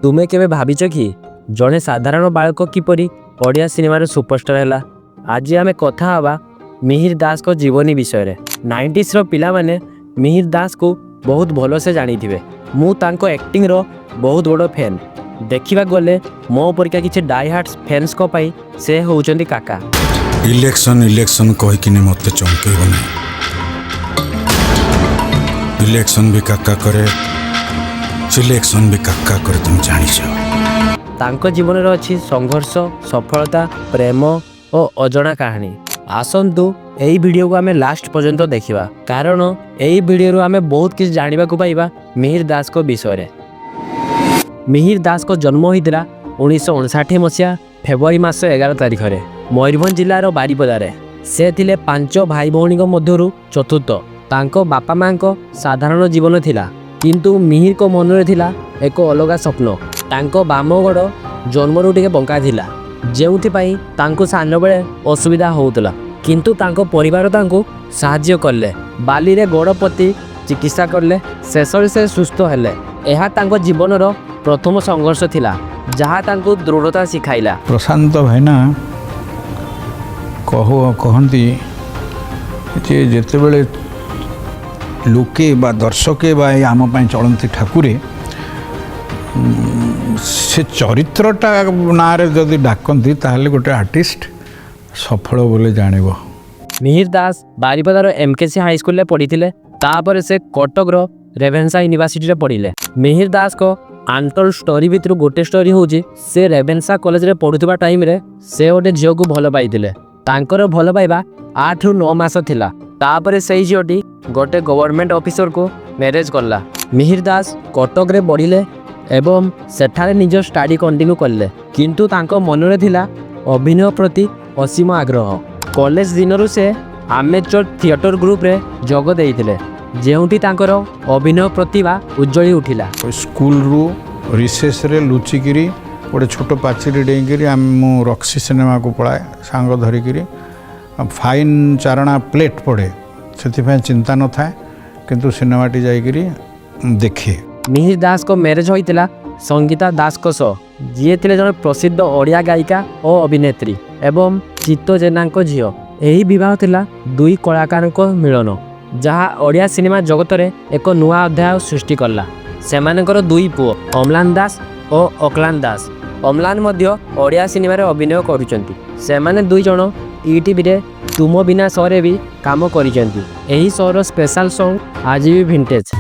तुमे केबे भाविच कि जड़े साधारण बालक किपरि ओडिया सिनेमार सुपरस्टार है। आज आम कथा हवा मिहिर दास को जीवनी विषय 90s पिला माने मिहिर दास को बहुत भल से जानी थे। मु तांको एक्टिंग रो बहुत बड़ फैन। देखा गले मो परिका किसी डाई हार्ट फैंस को पाई से होउचंदी काका। इलेक्शन कहीकिन मत चमकेब ना। इलेक्शन भी काका करे, सिलेक्शन भी काका करे, तुम जानिछ। तांको जीवन रो अच्छी संघर्ष, सफलता, प्रेम और अजଣା कहानी। आसंतु एई वीडियो को आमे लास्ट पर्यंत देखिबा, कारण एई वीडियो रो आमे बहुत किछ जानिबा को पाइबा मिहिर दास को विषय रे। मिहिर दास को जन्म होइतिला 1959 मसिया फेब्रुआरी मास 11 तारिख रे मयूरभंज जिल्लार बारिपदारे। से थिले 5 भाई भौणी मध्यरु चतुर्थ। तांको बापा मां को साधारण जीवन थिला, किंतु मिहिर को मन रे थिला एक अलगा स्वप्न। तांको बामगड़ जन्मरू टिके बंका थिला, जेउथि पई तांको सान बेले असुविधा होउतला, किंतु तांको परिवार तांको साहाय्य करले। बाली रे गड़ पति चिकित्सा करले, शेषरे से सुस्थ हेले। एहा तांको जीवनर प्रथम संघर्ष थिला, जहा तांको दृढ़ता सिखाइला। प्रशांत भाईना कहती जे जेते बेले लोके बा दर्शके बा आम पाई चलती ठाकुरे से चरित्रटा ना रे जदि डाकती ताहले गोटे आर्टिस्ट सफल बोले जानिबो। मिहिर दास बारिपदार एमकेसी हाई स्कूल पढ़ी। तापर से कटक रेभेन्सा यूनिवर्सिटी पढ़िले। मिहिर दास को आंतर स्टोरी भितर गोटे स्टोरी होची से रेभेन्सा कॉलेज रे पढ़ुवा टाइम रे से गोटे झील को भल पाइथिले। तांकर भल पाइबा 8 ରୁ 9 मास थिला। तापर से झीलटी गोटे गवर्नमेंट ऑफिसर को मैरिज करला। मिहिर दास कटक रे बढ़िले एवं सेठारे निज स्टडी कंटिन्यू करले, किंतु तांको मनरे थिला अभिनय प्रति असीम आग्रह। कॉलेज दिनरु से आमेचर थिएटर ग्रुप रे जोग देइथिले, जेउठी तांकर अभिनय प्रतिभा उज्जवली उठिला। स्कूल रू रिसेस रे लुचिकिरी गोटे छोट पाचेरी डेईकिरी आम रक्सी सिनेमा को पलाए सांग धरिकिरी। फाइन चारणा प्लेट पड़े से चिंता न था, किंतु सिनेमाटी जाइकिरी देखे। मिहिर दास को मैरिज होइतिला संगीता दास को सह, जी थिले जने प्रसिद्ध ओडिया गायिका और अभिनेत्री एवं चित्तो जेना झील। एही विवाह थिला दुई कलाकार को मिलन, जहा ओडिया सिनेमा जगत रे एक नुआ अध्याय सृष्टि करला। सेमानकर दुई पुओ अम्लान दास और अक्लान दास। अम्लान मध्य ओडिया सिनेमा रे अभिनय करुचंती। सेमाने दुई जण ईटीवी रे तुम बिना शो रे भी काम करिचंती। एही शो रो स्पेशल सॉन्ग आज भी विंटेज।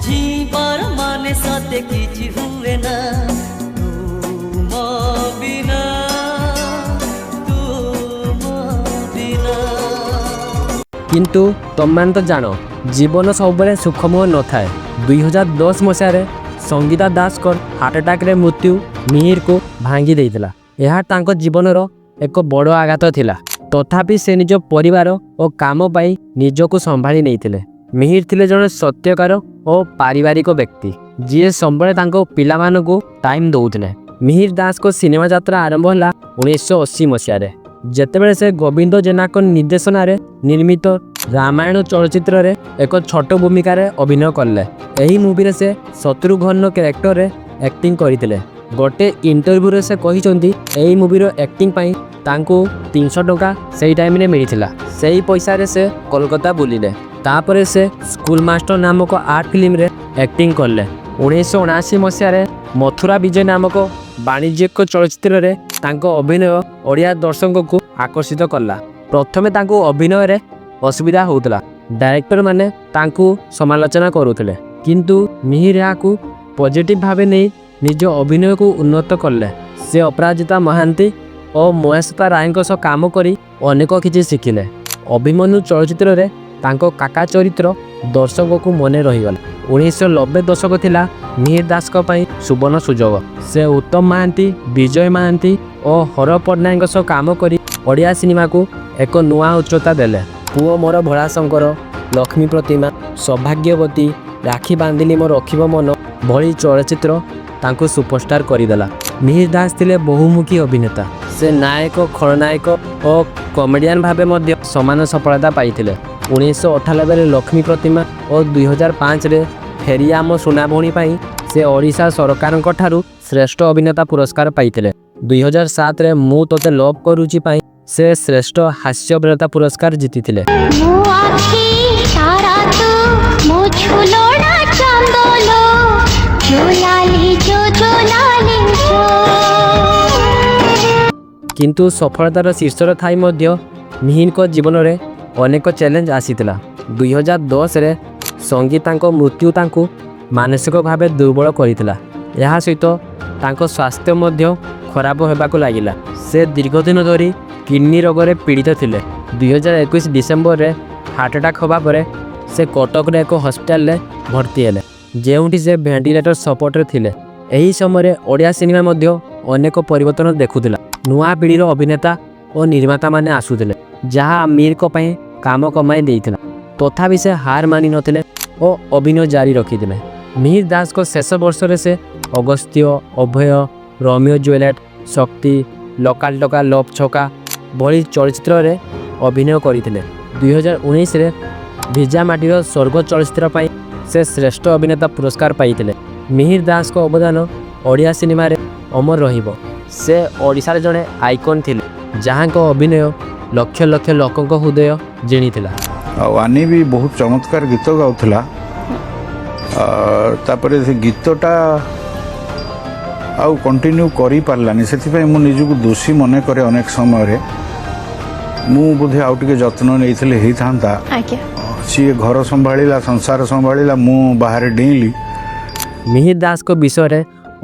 किंतु तमान तो जानो जीवन सब सुखमय न थाए। 2010 मसीह संगीता दास को हार्ट अटैक रे मृत्यु मिहिर को भांगी देइतिला। यह तांको जीवनर एक बड़ आघात थिला, तथापि से निज परिवार और काम पाई निजको संभाली नैतिले। मिहिर थिले जने सत्यकार और पारिवारिक व्यक्ति, जी सबले तांको पिलामानकु टाइम दउथिले। मिहिर दास को सिनेमा यात्रा आरंभ होला 1980 मसीह रे, जेतेबेले से गोविंद जेना को निर्देशन रे निर्मित रामायण चलचित्र रे एक छोट भूमिका रे अभिनय करले। एही मूवी रे से शत्रुघ्न कैरेक्टर रे एक्टिंग करथिले। गोटे इंटरव्यू रे से कहिसंती एही मूवी रो एक्टिंग पाई तांको 300 टका सेही टाइम रे मिलिथिला। सेही पैसा रे से कोलकाता बुलिले। तापरे से स्कूल मास्टर नामक आर्ट फिल्म रे एक्टिंग करले। 1979 मसीह रे मथुरा विजय नामक वाणिज्यिक चलचित्र रे तांको अभिनय ओडिया दर्शक को आकर्षित करला। प्रथमे तांको अभिनय रे असुविधा होउतला, डायरेक्टर माने तांको समालोचना करूथिले, किंतु मिहिर याकू पॉजिटिव भावे नै निज अभिनय को उन्नत करले। से अपराजिता महांती और महेशता रायଙ୍କ सह काम करी अनेक किछि शिखिले। अभिमन्यु चलचित्र रे तांको काका चरित्र दर्शक को मने रहीगला। 1990 दशक थिला मिहिर दास को पाई सुवर्ण सुजोग। से उत्तम महांती, विजय महांती और हर पट्टनायक सह काम करी ओडिया सिनेमा को एक नुआ उच्चता देले। पुओ मोर भोला शंकर, लक्ष्मी प्रतिमा, सौभाग्यवती, राखी बांधिली मोर रखिब मन भली चलचित्र तांको सुपरस्टार करिदेला। मिहिर दास थिले बहुमुखी अभिनेता। से नायक, खलनायक और कॉमेडियन भावे मध्य समान सफलता पाइथिले। 1998 रे लक्ष्मी प्रतिमा और 2005 रे फेरिया आम सुना भौणी पाई से ओडिशा सरकार ठारू ଶ୍ରେଷ୍ଠ ଅଭିନେତା ପୁରସ୍କାର ପାଇଥିଲେ। 2007ରେ ମୁଁ ତୋତେ ଲଭ୍ କରୁଛି ପାଇଁ ସେ ଶ୍ରେଷ୍ଠ ହାସ୍ୟ ଅଭିନେତା ପୁରସ୍କାର ଜିତିଥିଲେ। କିନ୍ତୁ ସଫଳତାର ଶୀର୍ଷରେ ଥାଇ ମଧ୍ୟ ମିହିରଙ୍କ ଜୀବନରେ ଅନେକ ଚ୍ୟାଲେଞ୍ଜ ଆସିଥିଲା। 2010ରେ ସଙ୍ଗୀତାଙ୍କ ମୃତ୍ୟୁ ତାଙ୍କୁ ମାନସିକ ଭାବେ ଦୁର୍ବଳ କରିଥିଲା। ଏହା ସହିତ ତାଙ୍କ ସ୍ୱାସ୍ଥ୍ୟ ମଧ୍ୟ ଖରାପ ହେବାକୁ ଲାଗିଲା। ସେ ଦୀର୍ଘ ଦିନ ଧରି କିଡନୀ ରୋଗରେ ପୀଡ଼ିତ ଥିଲେ। 2021 ଡିସେମ୍ବରରେ ହାର୍ଟ ଆଟାକ୍ ହେବା ପରେ ସେ କଟକର ଏକ ହସ୍ପିଟାଲରେ ଭର୍ତ୍ତି ହେଲେ, ଯେଉଁଠି ସେ ଭେଣ୍ଟିଲେଟର ସପୋର୍ଟରେ ଥିଲେ। ଏହି ସମୟରେ ଓଡ଼ିଆ ସିନେମା ମଧ୍ୟ ଅନେକ ପରିବର୍ତ୍ତନ ଦେଖୁଥିଲା। ନୂଆ ପିଢ଼ିର ଅଭିନେତା ଓ ନିର୍ମାତାମାନେ ଆସୁଥିଲେ, ଯାହା ମିହିରଙ୍କ ପାଇଁ କାମ କମାଇ ଦେଇଥିଲା। ତଥାପି ସେ ହାର ମାନି ନଥିଲେ ଓ ଅଭିନୟ ଜାରି ରଖିଥିଲେ। ମିହିର ଦାସଙ୍କ ଶେଷ ବର୍ଷରେ ସେ ଅଗସ୍ତ୍ୟ, ଅଭୟ, ରୋମିଓ ଜୁଏଲେଟ୍, ଶକ୍ତି, ଲୋକାଲ ଟୋକା ଲଭ୍ ଛକା ଭଳି ଚଳଚ୍ଚିତ୍ରରେ ଅଭିନୟ କରିଥିଲେ। 2019ରେ ଭିଜା ମାଟିର ସ୍ୱର୍ଗ ଚଳଚ୍ଚିତ୍ର ପାଇଁ ସେ ଶ୍ରେଷ୍ଠ ଅଭିନେତା ପୁରସ୍କାର ପାଇଥିଲେ। ମିହିର ଦାସଙ୍କ ଅବଦାନ ଓଡ଼ିଆ ସିନେମାରେ ଅମର ରହିବ। ସେ ଓଡ଼ିଶାର ଜଣେ ଆଇକନ୍ ଥିଲେ, ଯାହାଙ୍କ ଅଭିନୟ ଲକ୍ଷ ଲକ୍ଷ ଲୋକଙ୍କ ହୃଦୟ ଜିଣିଥିଲା। ଆଉ ଆନି ବି ବହୁତ ଚମତ୍କାର ଗୀତ ଗାଉଥିଲା। ତାପରେ ସେ ଗୀତଟା ଆଉ କଣ୍ଟିନ୍ୟୁ କରିପାରିଲାନି। ସେଥିପାଇଁ ମୁଁ ନିଜକୁ ଦୋଷୀ ମନେ କରେ। ଅନେକ ସମୟରେ ମୁଁ ବୋଧେ ଆଉ ଟିକେ ଯତ୍ନ ନେଇଥିଲେ ହେଇଥାନ୍ତା। ସିଏ ଘର ସମ୍ଭାଳିଲା, ସଂସାର ସମ୍ଭାଳିଲା, ମୁଁ ବାହାରେ ଡେଇଁଲି। ମିହିର ଦାସଙ୍କ ବିଷୟରେ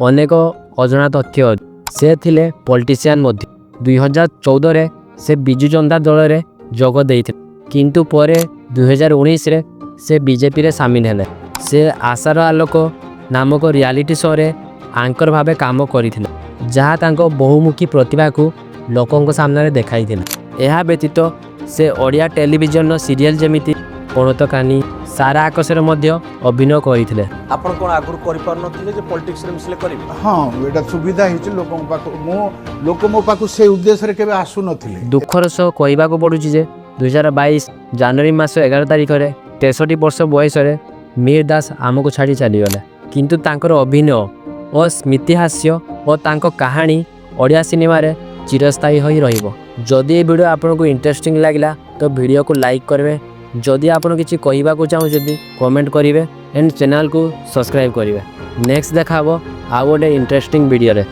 ଅନେକ ଅଜଣା ତଥ୍ୟ ଅଛି। ସେ ଥିଲେ ପଲିଟିସିଆନ୍ ମଧ୍ୟ। 2014ରେ ସେ ବିଜୁ ଜନତା ଦଳରେ ଯୋଗ ଦେଇଥିଲେ, କିନ୍ତୁ ପରେ 2019ରେ ସେ ବିଜେପିରେ ସାମିଲ ହେଲେ। ସେ ଆଶାର ଆଲୋକ ନାମକ ରିଆଲିଟି ଶୋରେ ଆଙ୍କର ଭାବେ କାମ କରିଥିଲେ, ଯାହା ତାଙ୍କ ବହୁମୁଖୀ ପ୍ରତିଭାକୁ ଲୋକଙ୍କ ସାମ୍ନାରେ ଦେଖାଇଥିଲା। ଏହା ବ୍ୟତୀତ ସେ ଓଡ଼ିଆ ଟେଲିଭିଜନର ସିରିଏଲ୍ ଯେମିତି ପଣତକାନି, ସାରା ଆକାଶରେ ମଧ୍ୟ ଅଭିନୟ କରିଥିଲେ। ଆପଣ କ'ଣ ଆଗରୁ କରିପାରୁନଥିଲେ ଯେ ପଲିଟିକ୍ସରେ ମିଶିଲେ କରିବେ? ହଁ, ଏଇଟା ସୁବିଧା ହେଇଛି ଲୋକଙ୍କ ପାଖକୁ। ଲୋକ ମୋ ପାଖକୁ ସେ ଉଦ୍ଦେଶ୍ୟରେ କେବେ ଆସୁନଥିଲେ। ଦୁଃଖର ସହ କହିବାକୁ ପଡ଼ୁଛି ଯେ 2022 ଜାନୁଆରୀ ମାସ 11 ତାରିଖରେ 63 ବର୍ଷ ବୟସରେ ମିହିର ଦାସ ଆମକୁ ଛାଡ଼ି ଚାଲିଗଲେ। କିନ୍ତୁ ତାଙ୍କର ଅଭିନୟ ଓ ସ୍ମୃତିହାସ୍ୟ ଓ ତାଙ୍କ କାହାଣୀ ଓଡ଼ିଆ ସିନେମାରେ ଚିରସ୍ଥାୟୀ ହୋଇ ରହିବ। ଯଦି ଏ ଭିଡ଼ିଓ ଆପଣଙ୍କୁ ଇଣ୍ଟରେଷ୍ଟିଂ ଲାଗିଲା ତ ଭିଡ଼ିଓକୁ ଲାଇକ୍ କରିବେ। ଯଦି ଆପଣ କିଛି କହିବାକୁ ଚାହୁଁଛନ୍ତି କମେଣ୍ଟ କରିବେ ଏଣ୍ଡ ଚ୍ୟାନେଲକୁ ସବସ୍କ୍ରାଇବ୍ କରିବେ। ନେକ୍ସଟ ଦେଖା ହେବ ଆଉ ଗୋଟେ ଇଣ୍ଟରେଷ୍ଟିଂ ଭିଡ଼ିଓରେ।